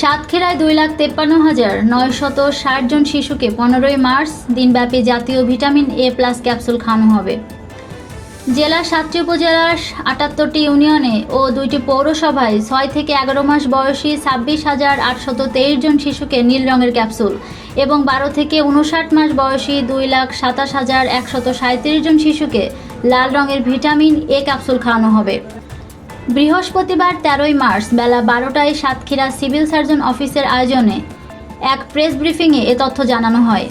সাতক্ষীরায় 2,53,960 জন শিশুকে 15 মার্চ দিনব্যাপী জাতীয় ভিটামিন এ প্লাস ক্যাপসুল খাওয়ানো হবে। জেলার 7টি উপজেলার 78টি ইউনিয়নে ও 2টি পৌরসভায় 6 থেকে 11 মাস বয়সী 26,823 জন শিশুকে নীল রঙের ক্যাপসুল এবং 12 থেকে 59 মাস বয়সী 2,27,137 জন শিশুকে লাল রঙের ভিটামিন এ ক্যাপসুল খাওয়ানো হবে। বৃহস্পতিবার 13 মার্চ বেলা 12টায় সাতক্ষীরা সিভিল সার্জন অফিসের আয়োজনে এক প্রেস ব্রিফিংয়ে এ তথ্য জানানো হয়।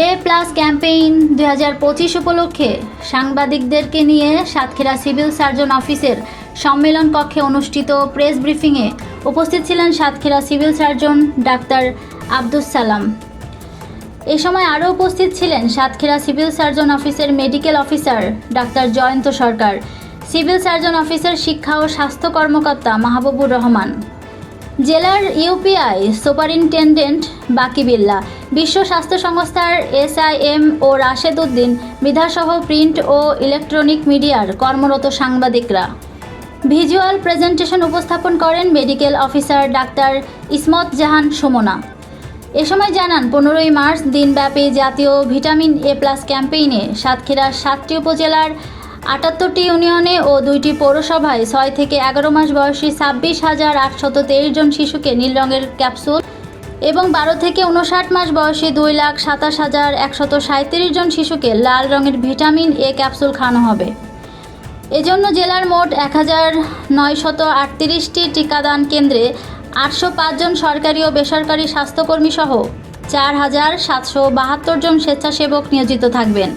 এ প্লাস ক্যাম্পেইন 2025 উপলক্ষে সাংবাদিকদেরকে নিয়ে সাতক্ষীরা সিভিল সার্জন অফিসের সম্মেলন কক্ষে অনুষ্ঠিত প্রেস ব্রিফিংয়ে উপস্থিত ছিলেন Satkhira civil surgeon doctor Abdus Salam. এ সময় আরও উপস্থিত ছিলেন সাতক্ষীরা সিভিল সার্জন অফিসের মেডিকেল অফিসার ডাক্তার জয়ন্ত সরকার, সিভিল সার্জন অফিসের শিক্ষা ও স্বাস্থ্য কর্মকর্তা মাহবুবুর রহমান, জেলার ইউপিআই সুপারিনটেন্ডেন্ট বাকিবিল্লা, বিশ্ব স্বাস্থ্য সংস্থার SIM ও রাশেদ উদ্দিন মৃধাসহ প্রিন্ট ও ইলেকট্রনিক মিডিয়ার কর্মরত সাংবাদিকরা। ভিজুয়াল প্রেজেন্টেশন উপস্থাপন করেন মেডিকেল অফিসার ডাক্তার ইসমত জাহান সুমনা। এ সময় জানান 15 মার্চ দিনব্যাপী জাতীয় ভিটামিন এ প্লাস ক্যাম্পেইনে সাতক্ষীরার 7টি উপজেলার 78টি ইউনিয়নে ও 2টি পৌরসভায় 6 থেকে 11 মাস বয়সী 26,823 জন শিশুকে নীল রঙের ক্যাপসুল এবং 12 থেকে 59 মাস বয়সী 2,27,137 জন শিশুকে লাল রঙের ভিটামিন এ ক্যাপসুল খাওয়ানো হবে। এজন্য জেলার মোট 1,938টি টিকাদান কেন্দ্রে 805 জন সরকারি ও বেসরকারি স্বাস্থ্যকর্মী সহ 4,772 জন স্বেচ্ছাসেবক নিয়োজিত থাকবেন।